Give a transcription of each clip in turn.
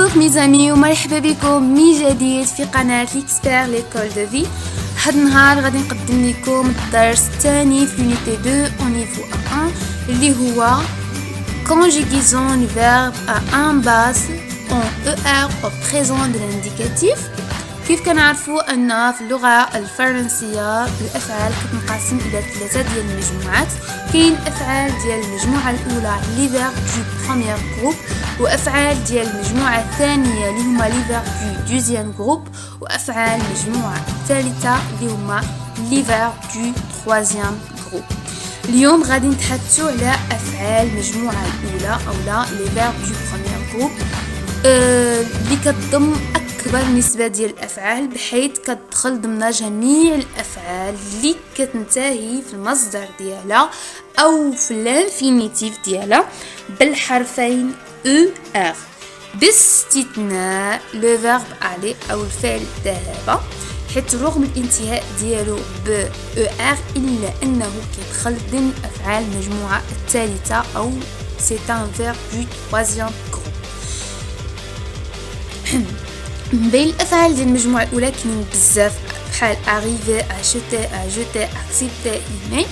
Bonjour mes amis ومرحبا بكم من جديد في قناة ليكسبير ليكول دو في. هاد النهار غادي نقدم لكم الدرس الثاني في لونيتي 2 au niveau 1 اللي هو conjugaison du verbe à un base en ER au présent de l'indicatif. كيف كنعرفوا ان في اللغه الفرنسيه الافعال كتنقسم الى ثلاثه ديال المجموعات. كاين افعال ديال المجموعه الاولى لي فيرب دو بروميير جروب، وافعال ديال المجموعه الثانيه اللي هما لي فيرب دو دوزيام جروب، وافعال المجموعه الثالثه اللي هما لي فيرب دو تروازيام جروب. اليوم غادي نتحدثوا على افعال المجموعه الاولى او لا لي فيرب دو بروميير جروب اللي كتضم أكبر نسبة ديال الأفعال، بحيث كتدخل ضمن جميع الأفعال اللي كتنتهي في المصدر ديالها أو في الانفينيتيف ديالها بالحرفين ER، باستثناء لو فيرب aller أو الفعل ذهب، حيث رغم الانتهاء ديالو ب ER إلا أنه كيدخل ضمن أفعال المجموعة الثالثة أو c'est un verbe du troisième groupe. من بين الافعال ديال المجموعه الاولى كاينين بزاف بحال arriver acheter ajouter accepter aimer.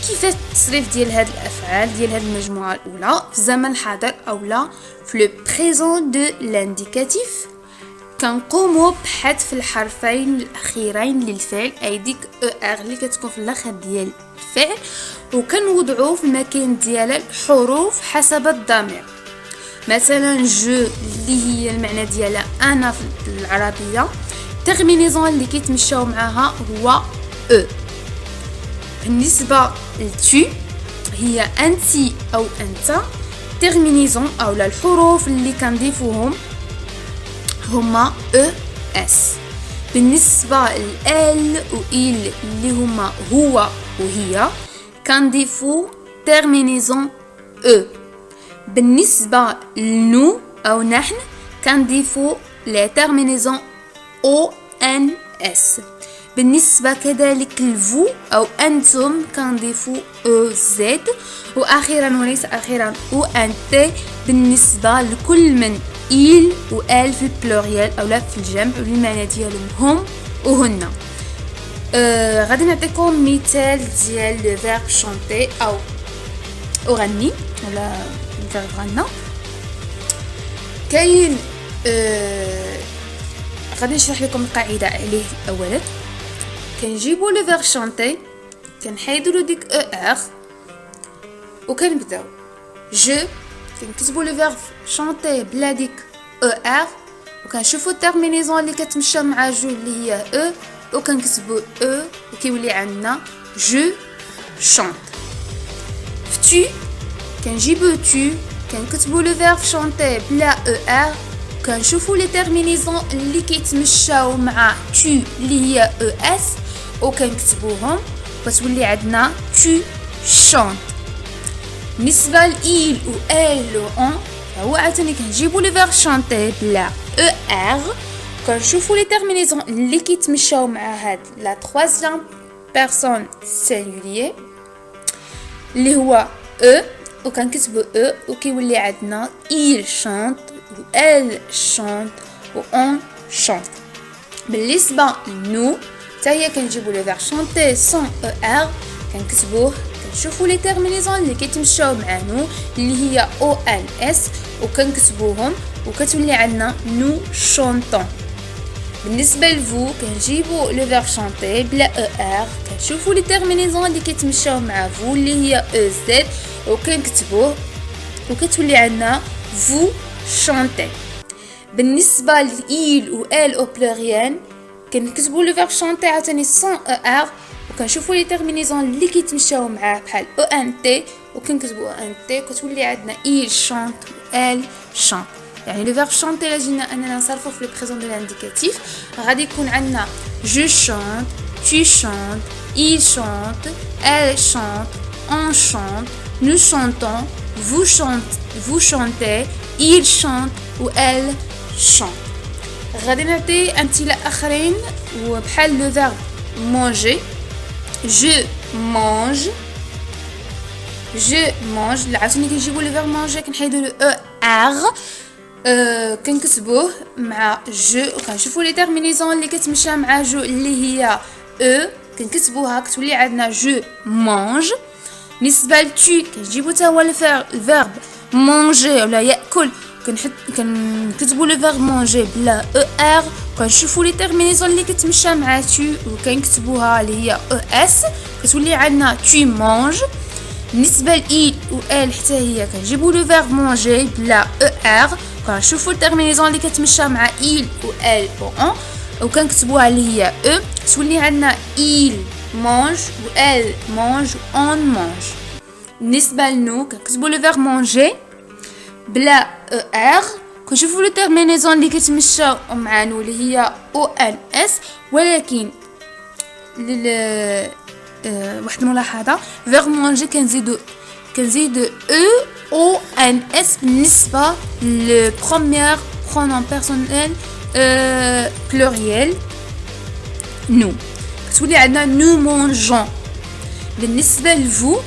كيفاش التصريف ديال هاد الافعال ديال هاد المجموعه الاولى في الزمن الحاضر او لا في لو بريزون دو لانديكاتيف؟ كنقوموا بحذف الحرفين الاخيرين للفعل، اي ديك ار اللي كتكون في الاخر ديال الفعل، وكنوضعوا في المكان ديالها الحروف حسب الضمير. مثلا جو اللي هي المعنى ديالها انا في العربيه، تيرمينيزون اللي كيتمشاو معاها هو او. بالنسبه لتو هي انت او انت، تيرمينيزون او الحروف اللي كنضيفوهم هما او اس. بالنسبه لال و ال اللي هما هو وهي كنضيفو تيرمينيزون او. بالنسبة لنو أو نحن كنضيفو لا تيرمينيزون او ان اس. بالنسبة كذلك لفو أو أنتم كنضيفو او زد. وأخيرا وليس أخيرا او ان تي بالنسبة لكل من إل و آل في البلوريال أو لا في الجمع والمعنى ديالهم هم وهن. غادي نعطيكم مثال ديال لو فيرب شونتي أو أغني ولا غنى. كاين غادي نشرح لكم القاعده عليه. اولا كنجيبوا لو فيرب شانتي، كنحيدوا له ديك ار وكنبداو جو، كنكتبوا لو فيرب شانتي بلا ديك ار، وكنشوفوا التيرمينيزون اللي كتمشى مع جو اللي هي او، وكنكتبوا او وكيولي عندنا جو شانت. فتو كنجيبو تو، كنكتبوا لو فيرب شونتي بلا او ار، كنشوفوا لي تيرمينيزون اللي كيتمشاو مع تو اللي هي او اس وكنكتبوهم وتولي عندنا تو شونت. بالنسبه لإل و ال و اون هو عاوتاني كنجيبوا لو فيرب شونتي بلا او ار، كنشوفوا لي تيرمينيزون اللي كيتمشاو مع هاد لا تروازيام بيرسون سينغولير اللي هو او، وكنكتبوا او وكيولي عندنا il chante و elle chante و on chante. بالنسبه لنو حتى هي كنجيبوا لو فيرب شونتي سون او ار، كنكتبوه، كنشوفوا لي تيرمينيزون اللي كيتمشاو مع نو اللي هي او ان اس وكنكتبوهم وكتولي عندنا نو شونطون. بالنسبه لفو كنجيبوا لو فيرب شونتي بلا او ار، كنشوفوا لي تيرمينيزون اللي كيتمشاو مع فو اللي هي او زد وكنكتبوه وكتولي عندنا فو شانتي. بالنسبه لإل و ال او بلوريال كنكتبوا لو فيرب شانتي عاوتاني سون او ار، وكنشوفوا لي تيرمينيزون اللي كيتمشاو معاه بحال او ان تي وكنكتبوا او ان تي كتولي عندنا il chante و elle chante. يعني لو فيرب شانتي لا جينا اننا نصرفو في لو بريزون دو لانديكاتيف غادي يكون عندنا جو شانت، tu chantes, il chante, elle chante, on chante, nous chantons, vous chantez, il chante ou elle chante. غادي نعطي امثله اخرين وبحال لو فيرب manger، je mange، je mange. عاوتاني كنجيبو لو فيرب manger كنحيدو لو او ار كنكتبوه مع جو وكنشوفوا لي تيرمينيزون اللي كتمشى مع جو اللي هي او كنكتبوها كتولي عندنا جو مانج. بالنسبه لتو كنجيبو حتى هو الفيرب مانجي ولا ياكل كنكتبوا لو فيرب مانجي بلا او ار كنشوفوا لي تيرمينيزون اللي كتمشى مع تو وكنكتبوها اللي هي او اس كتولي عندنا تو مانج. بالنسبه ل و ال حتى هي كنجيبوا لو فيرب مانجي بلا او ار كنشوفوا التيرمينيزون اللي كتمشى مع il و elle و on وكنكتبوها اللي هي او تولي عندنا il mange و elle mange و on mange. بالنسبه لنو كنكتبوا لو فيرب مانجي بلا او ار كنشوفوا لو تيرمينيزون اللي كتمشى مع نو اللي هي او ان اس ولكن واحد الملاحظه فيرب مانجي كنزيدو او ان اس بالنسبه للبروميير برونون بيرسونيل بلوريال نو كتولي عندنا نو مونجون. بالنسبه لفو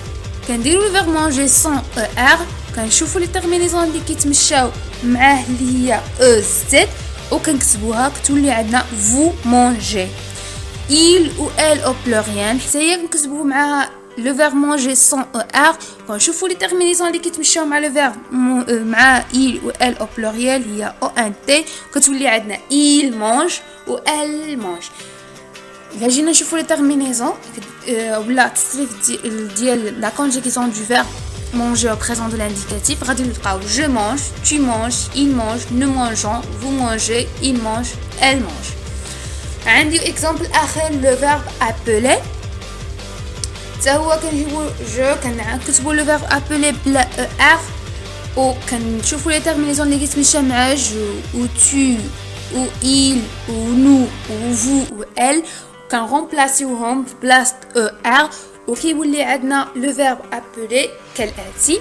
كنديروا لو فيرب مانجي سون او ار كنشوفوا لي تيرمينيزون اللي كيتمشاو معاه اللي هي او زد وكنكتبوها كتولي عندنا فو مونجي. il ou elle au pluriel حتى هي كنكتبوا معها لو فيرب مانجي سون او ار كنشوفوا لي تيرمينيزون اللي كيتمشاو مع لو فيرب مع il ou elle au pluriel هي او ان تي كتولي عندنا il mange و elle mange. الا جينا نشوفوا لي تيرمينيزون ولا التصريف ديال لا كونجيغاسيون دو فيرب manger au présent de l'indicatif غادي نلقاو je mange, tu manges, il mange, nous mangeons, vous mangez, il mange, elle mange. عندي اكزامبل اخر لو فيرب appeler حتى هو كنجيبو جو كنكتبو لو فيرب appeler بلا او ار وكنشوفو لي تيرمينيزون اللي كيتمشى مع جو و tu و il و nous و vous و elle كنغومبلاسيوهم بلاصه او ار وكيولي عندنا لو فيرب appeler كالاتي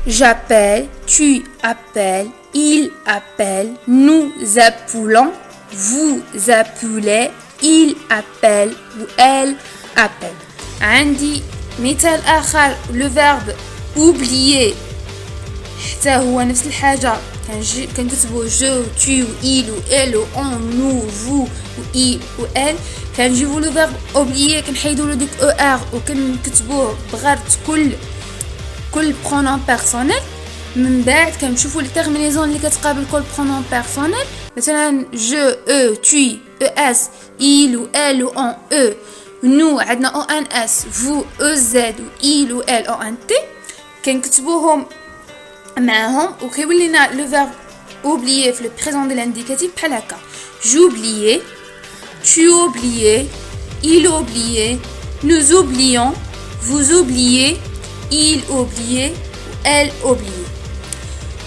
j'appelle, tu appelles, il appelle, nous appelons, vous appelez, il appelle ou elle appelle. عندي مثال آخر لو فيرب oublier حتى هو نفس الحاجة كنكتبو جو tu و il و elle و on nous vous و il و elle كنجيبو لو فيرب oublier كنحيدولو ديك او ار وكنكتبوه بغير كل برونون بيرسونيل. من بعد كنشوفوا لي تيرمينيزون اللي كتقابل كل برونون بيرسونيل مثلا جو او tu او اس il و elle و on eux nous عندنا او ان اس vous او زد و il و elle او ان تي كنكتبوهم معاهم وكيولي لنا لو فيرب oublier في لو بريزون دو لانديكاتيف بحال هكا j'oubliais, tu oubliais, il oubliait, nous oublions, vous oubliez, il oubliait, elle oubliait.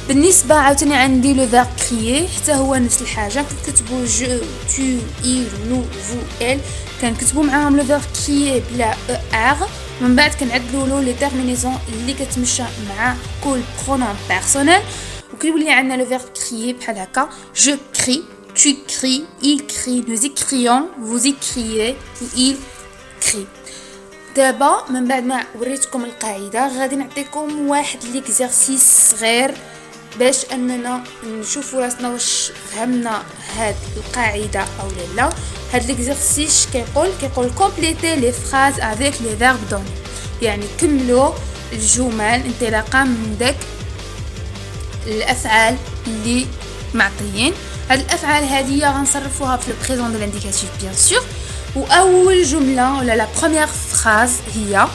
بالنسبة عاوتاني عندي لو فيرب كريي حتى هو نفس الحاجة كنكتبو جو tu il nous vous elle كنكتبو معاهم لو فيرب كريي بلا او ار من بعد كنعدلولو لي تيرمينيزون اللي كتمشى مع كل برونون بيرسونيل وكيولي عندنا لو فيرب كريي بحال هكا je crie, tu cries, il crie, nous écrions, vous écriez ou il crie. دابا من بعد ما وريتكم القاعده غادي نعطيكم واحد ليكزارسيس صغير باش اننا نشوفوا راسنا واش فهمنا هاد القاعده او لا. هاد ليكزارسيس كيقول كومبليتي لي فراز افيك لي فيرب دون يعني كملوا الجمل انطلاقا من داك الافعال اللي معطيين. هاد الافعال هذه غنصرفوها في البريزون دو لانديكاتيف بيان سور واول جمله ولا لا بروميير فراز هي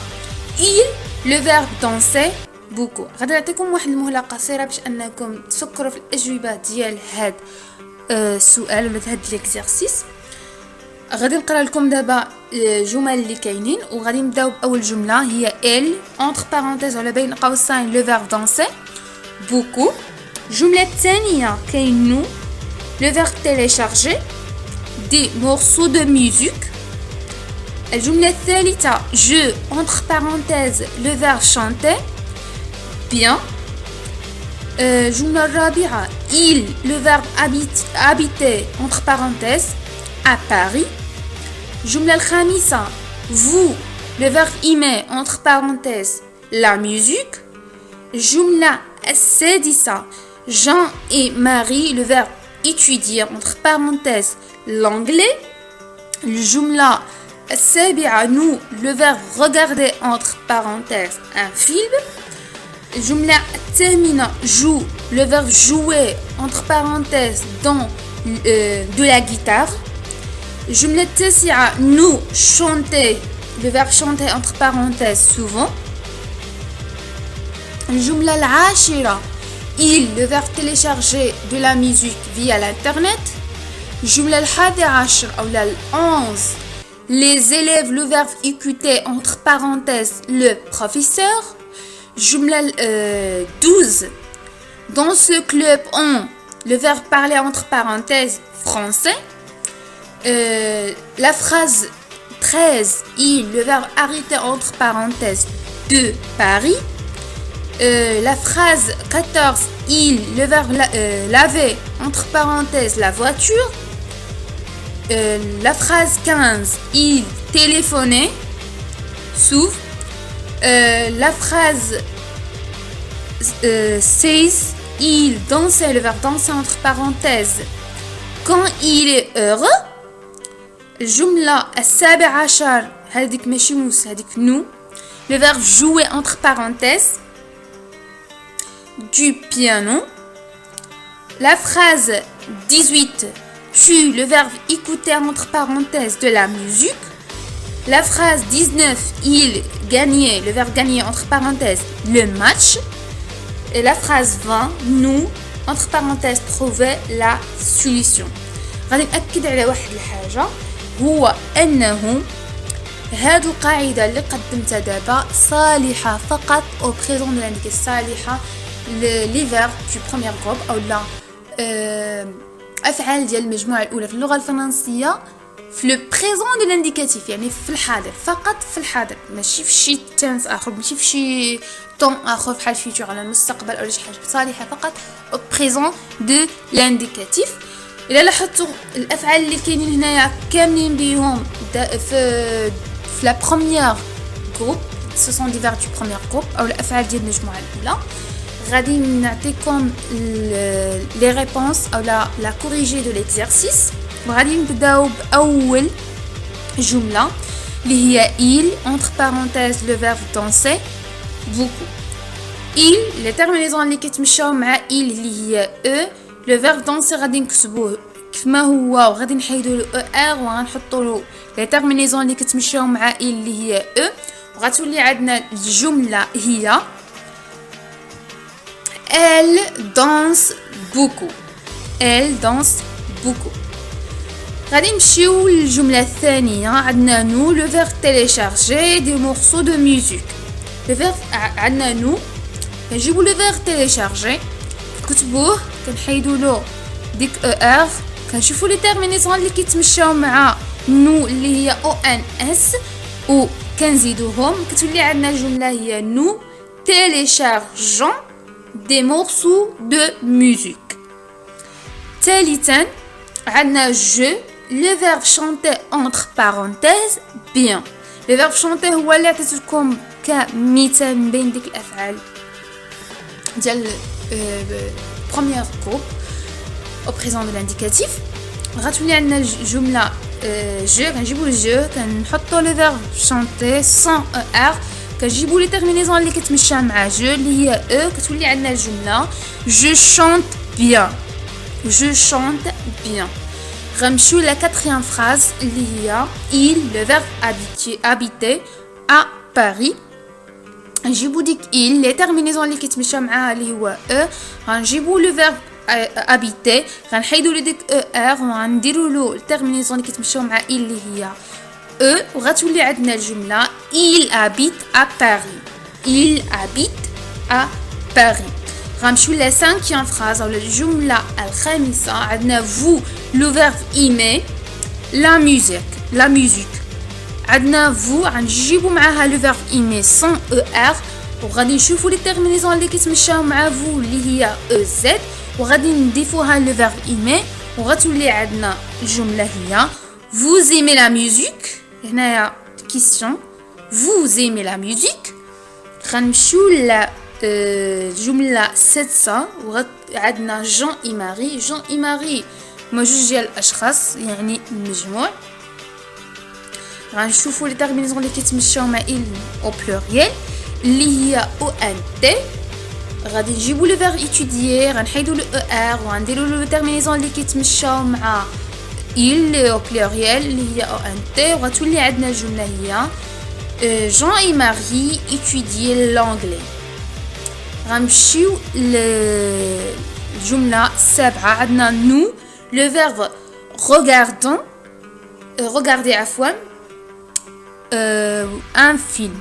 il le verbe danser beaucoup. غادي نعطيكم واحد المهله قصيره باش انكم تفكروا في الاجوبه ديال هاد السؤال ولا هاد ليكزارسيس. غادي نقرا لكم دابا الجمل اللي كاينين وغادي نبداو باول جمله هي elle entre parenthèses ولا بين قوسين le verbe danser beaucoup. الجمله الثانيه كاين nous le verbe télécharger des morceaux de musique. الجملة الثالثة je entre parenthèses le verbe chanter bien. الجملة الرابعة il le verbe habiter entre parenthèses à Paris. الجملة الخامسة vous le verbe aimer entre parenthèses la musique. الجملة السادسة Jean et Marie, le verbe étudier entre parenthèses l'anglais. الجملة السابعة nous, le verbe regarder entre parenthèses un film. الجملة الثامنة joue, le verbe jouer entre parenthèses dans de la guitare. الجملة التاسعة nous chanter, le verbe chanter entre parenthèses souvent. الجملة العاشرة il, le verbe télécharger de la musique via l'internet. الجملة الحادي عشر أو لا 11 les élèves, le verbe écouter entre parenthèses le professeur. الجملة 12 dans ce club on, le verbe parler entre parenthèses français. La phrase 13 il, le verbe arrêter entre parenthèses de Paris. La phrase 14 il, le verbe laver entre parenthèses la voiture. La phrase 15 il téléphonait s'ouvre. La phrase 16 il dansait, le verbe danser entre parenthèses quand il est heureux. الجملة السابع عشر هذيك ماشي موس هذيك nous, le verbe jouer entre parenthèses du piano. La phrase 18 tu, le verbe écouter entre parenthèses de la musique. La phrase 19 il gagnait, le verbe gagner entre parenthèses le match. Et la phrase 20 nous entre parenthèses trouver la solution. غادي نأكد على واحد الحاجة هو أنه هذه القاعدة اللي قدمتها دابا صالحة فقط au présent de l'indicatif صالحة les verbes du premier groupe أو لا أفعال ديال المجموعة الأولى في اللغة الفرنسية في لو بريزون دو لانديكاتيف يعني في الحاضر فقط في الحاضر ماشي في شي تنس آخر ماشي في شي طون آخر بحال فيتور على المستقبل أو شي حاجة صالحة فقط au présent de l'indicatif. إلا لاحظتوا الأفعال اللي كاينين هنايا كاملين بيهم في لا بروميير جروب ce sont des verbes du premier groupe أو الأفعال ديال المجموعة الأولى. غادي نعطيكم لي ريبونس أو لا كوريجي دو ليكزارسيس. وغادي نبداو بأول جملة اللي هي il entre parenthèses le verbe danser beaucoup. il les terminaisons اللي كيتمشاو مع il اللي هي e le verbe danser غادي نكتبوه كما هو وغادي نحيدو له er وغنحطو له لي تيرمينيزون اللي كتمشاو مع il اللي هي e وغتولي عندنا الجملة هي elle danse beaucoup. elle danse beaucoup. غادي نمشيو للجملة الثانية عندنا nous le verbe télécharger des morceaux de musique. le verbe عندنا nous كنجيبو le verbe télécharger كتبوه كنحيدو له ديك er كنشوفوا لي تيرمينيزون اللي كيتمشاو مع nous اللي هي ons و كنزيدوهم كتولي عندنا الجملة هي nous téléchargeons des morceaux de musique. ثالثا عندنا je le verbe chanter entre parenthèses bien. le verbe chanter هو اللي عطيتكم كمثال من بين ديك الافعال ديال premier groupe au présent de l'indicatif. غتولي عندنا الجمله je كنجيبو je كنحطو le verbe chanter sans er كنجيبو لي تيرمينيزون اللي كتمشى مع جو اللي هي e كتولي عندنا الجمله je chante bien. je chante bien. غنمشيو لا quatrième phrase اللي هي il le verbe habiter à Paris. نجيبو ديك il لي تيرمينيزون اللي كتمشى معاها اللي هو e غنجيبو le verbe habiter غنحيدو له ديك er وغنديرو له التيرمينيزون اللي كتمشاو مع il اللي هي e وغتولي عندنا الجمله il habite à Paris. il habite à Paris. غنمشيو لا 5e phrase او الجمله الخامسه عندنا vous le verbe aimer la musique. عندنا vous غنجيبو معاها le verbe aimer sans er وغادي نشوفوا لي تيرمينيزون اللي كيتمشاو مع vous اللي هي ez وغادي نضيفوها le verbe aimer وغتولي عندنا الجمله هي vous aimez la musique. هنايا question vous aimez la musique. غنمشيو لا الجملة 700 عندنا جون اي ماري. جون اي ماري هما جوج ديال الاشخاص يعني المجموع. غنشوفوا لي تيرمينيزون اللي كيتمشاو مع il au pluriel اللي هي او ان تي. غادي نجيبوا لو فيرب étudier، غنحيدوا لو ار وغنديروا لو تيرمينيزون اللي كيتمشاو مع il au pluriel اللي هي او ان تي، وغتولي عندنا الجمله هي Jean et Marie étudient l'anglais. غنمشيو للجمله 7 عندنا nous le verbe regardons regarder عفوا un film.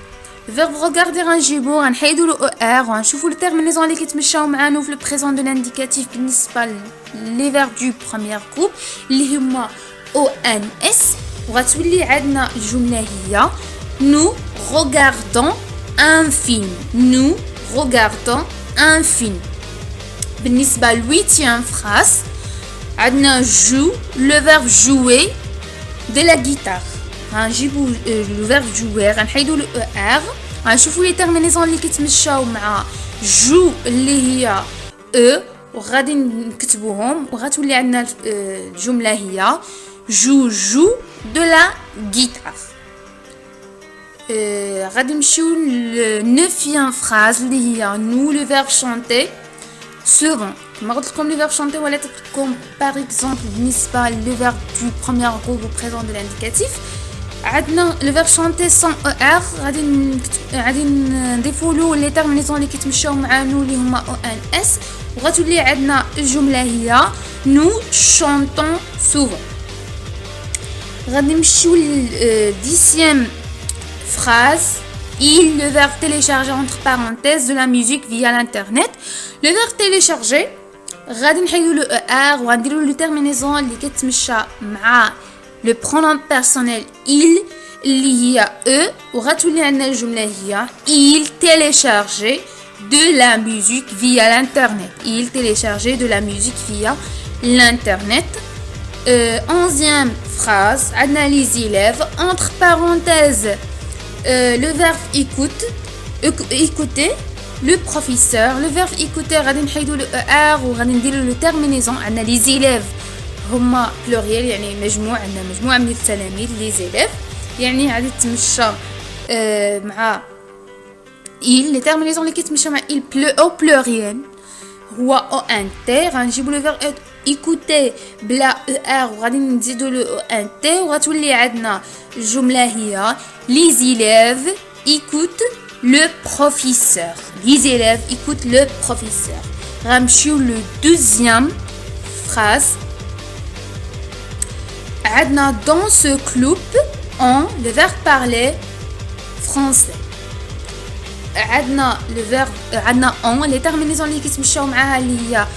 le verbe regarder غنجيبو غنحيدو لو ار وغنشوفو لي تيرمينيزون اللي كيتمشاو معانا في لو بريزون دو لانديكاتيف بالنسبه لي فيرب دو بروميير جروب اللي هما او ان اس، وغتولي عندنا الجمله هي nous regardons un film. nous regardons un film. بالنسبه للويتيام فراس عندنا جو le verbe jouer de la guitare. غنجيبو لو فيرب جوير غنحيدو لو ار غنشوفو لي تيرمينيزون اللي كيتمشاو مع جو اللي هي وغادي نكتبوهم وغتولي عندنا الجمله هي جو دو لا غيتار. غادي نمشيو للنوفيام فراز اللي هي نو لو فيرب شانتي سيرون. كما قلت لكم لو فيرب شانتي ولا تكون باغ اكزومبل بالنسبه لو فيرب دو بروميير جروب بريزون دو لانديكاتيف. عندنا لو فيرب شانتي سون او ار غادي نضيفوا له لي تيرمينيزون اللي كيتمشاو مع نو اللي هما او ان اس، وغتولي عندنا الجمله هي نو شانطون سوفون. غادي نمشيو للديسيام phrase il le verbe télécharger entre parenthèses de la musique via l'internet. le verbe télécharger غادي نحيدو لو ار وغنديرو لو تيرمينيزون اللي كتمشى مع لو برونوم بيرسونيل il اللي هي وغتولي عندنا الجمله هي il téléchargeait de la musique via l'internet. il téléchargeait de la musique via l'internet. 11e phrase عندنا les élèves entre parenthèses le verbe écouter le professeur. le verbe écouter غادي نحيدو لو ار وغادي نديرو لو تيرمينيزون عندنا les élèves هما بلوريال يعني مجموع، عندنا مجموعه من التلاميذ les élèves يعني غادي تمشى مع il لي تيرمينيزون اللي كيتمشى مع il au pluriel هو او ان تي. غنجيبو لو فيرب écouter بلا ار وغادي نزيدو لو او ان تي وغتولي عندنا الجمله هي les élèves écoutent le professeur. les élèves écoutent le professeur. غنمشيو لو دوزيام phrase عندنا dans ce club on le verbe parler français. عندنا لو فيرب عندنا اون لي تيرمينيزون اللي كيتمشاو معاها اللي هي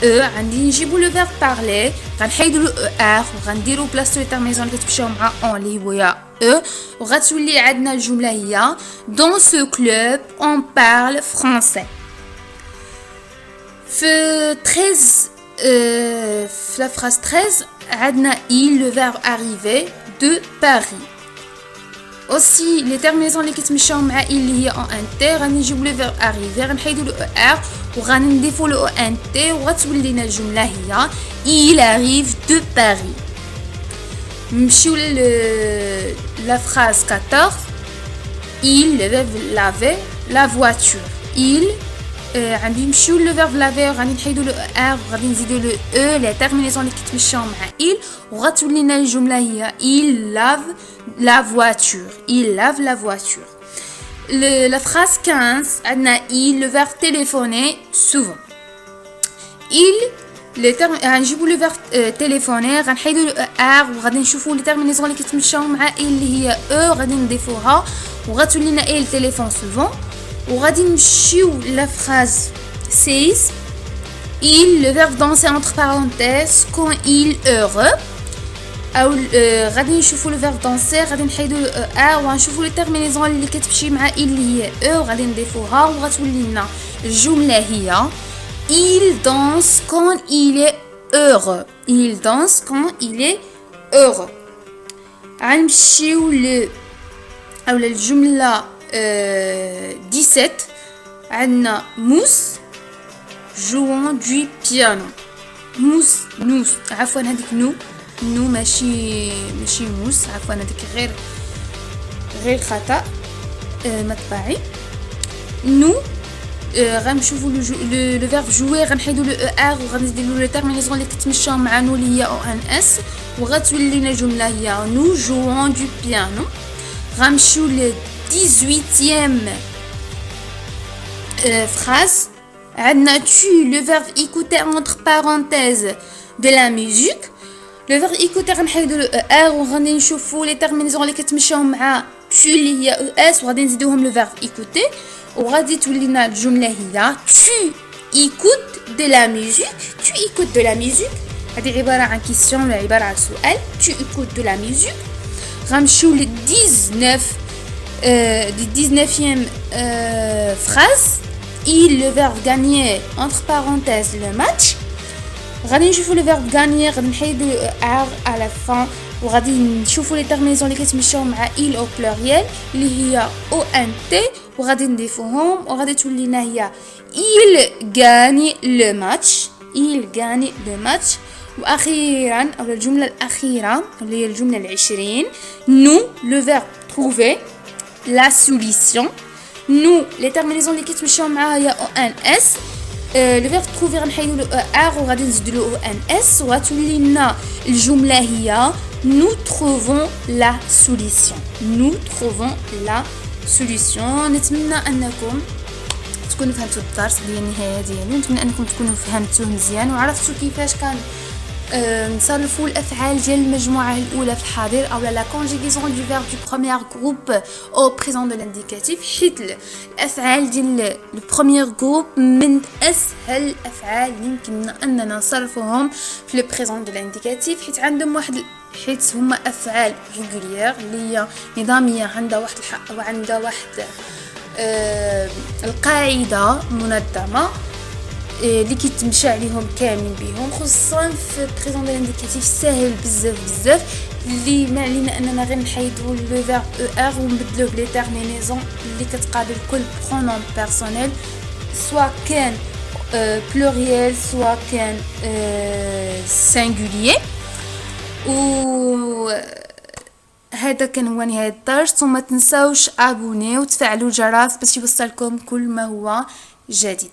غادي نجيبو لو فيرب بارلي غنحيدو لو ار وغنديرو بلاصتو لي تيرمينيزون اللي كيتمشاو مع اون اللي هي وغتولي عندنا الجمله هي dans ce club on parle français. في 13 في la phrase 13 عندنا il le verbe arriver de Paris. aussi les terminaisons اللي كيتمشاو مع اللي هي ان ان تي غادي نجيبو لو فيرب اريفي غنحيدو لو ار وغادي نضيفو لو ان تي وغتولي لنا الجمله هي il arrive de Paris. نمشيو لا phrase 14 il le verbe laver la voiture. il غادي نمشيو لو فيرب لافي غادي نحيدو لو ار وغادي نزيدو لو لي تيرمينيزون اللي كيتمشاو مع il وغتولي لنا الجمله هي il lave la voiture. il lave la voiture. la phrase 15 عندنا il le verbe téléphoner souvent. il غنجيبو لو فيرب تيليفوني غنحيدو لو ار وغادي نشوفو لي تيرمينيزون اللي كيتمشاو مع اللي هي غادي نضيفوها وغتولي لنا il téléphone souvent. وغادي نمشيو لا phrase 16 il le verbe danser entre parenthèses quand il heureux. او غادي نشوفوا لو فيرب دانسير غادي نحيدو وغنشوفوا لي تيرمينيزون اللي كتمشي مع اللي هي وغادي نضيفوها وغتولي لنا الجمله هي il danse quand il est heureux. il danse quand il est heureux. غنمشيو اولا الجمله 17 عندنا موس jouant du piano. موس نوس عفوا هذيك نو ماشي موس عفوا هذيك غير خطأ مطبعي. نو غنشوفوا لو فيرب جوي غنحيدوا لو ار وغنديروا لو تيرمينيزون اللي كتمشاو مع نو اللي هي او ان اس وغتولي لنا جمله هي نو جوون دو بيانو. غنمشيو ل 18e phrase. عندنا tu le verbe écouter entre parenthèses de la musique. le verbe écouter غنحيدوا لو ار وغادي نشوفوا لي تيرمينيزون اللي كتمشاو مع tu اللي هي او اس وغادي نزيدوهم لو فيرب écouter وغادي تولينا الجمله هي tu écoutes de la musique. tu écoutes de la musique هذه عباره عن كيسيون ولا عباره عن سؤال. tu écoutes de la musique. غنمشيو ل 19e phrase. il le verbe gagner entre parenthèses le match. غادي نشوفوا le verbe gagner غادي نحيدوا ار à la fin وغادي نشوفوا لي تيرمينيزون اللي كتمشاو مع il au pluriel اللي هي او ان تي وغادي نضيفوهم وغادي تولي لنا هي il gagne le match. il gagne le match. واخيرا او الجمله الاخيره اللي هي الجمله 20 nous le verbe trouver la solution. nous les terminaisons اللي كتمشاو معاها هي او ان اس. لو فيرب تروفي غنحيدوا له ار وغادي نزيدوا له او ان اس وغتولي لنا الجمله هي nous trouvons la solution. nous trouvons la solution. نتمنى انكم تكونوا فهمتوا الدرس ديال النهايه ديالو. نتمنى انكم تكونوا فهمتوه مزيان وعرفتوا كيفاش كان نصرفوا الافعال ديال المجموعه الاولى في الحاضر او لا كونجيغيزون دو فيرب دو بروميير جروب او بريزون دو لانديكاتيف حيت الافعال ديال البروميير جروب من اسهل الافعال يمكننا اننا نصرفوهم في لو بريزون دو لانديكاتيف حيت هما افعال ريغوليير اللي هي نظاميه عندها واحد الحق وعندها واحد القاعده منظمه اللي كيتمشى عليهم كاملين بهم خصوصا في بريزون لانديكاتيف ساهل بزاف اللي ما علينا اننا غير نحيدوا لو فيرب او ار ونبدلوه بلي تيرمينيزون اللي كتقابل كل برونوم بيرسونيل سواء كان بلوريال سواء كان سينغولير. و هذا كان هو نهاية الدرس وما تنساوش ابوني وتفعلوا الجرس باش يوصلكم كل ما هو جديد.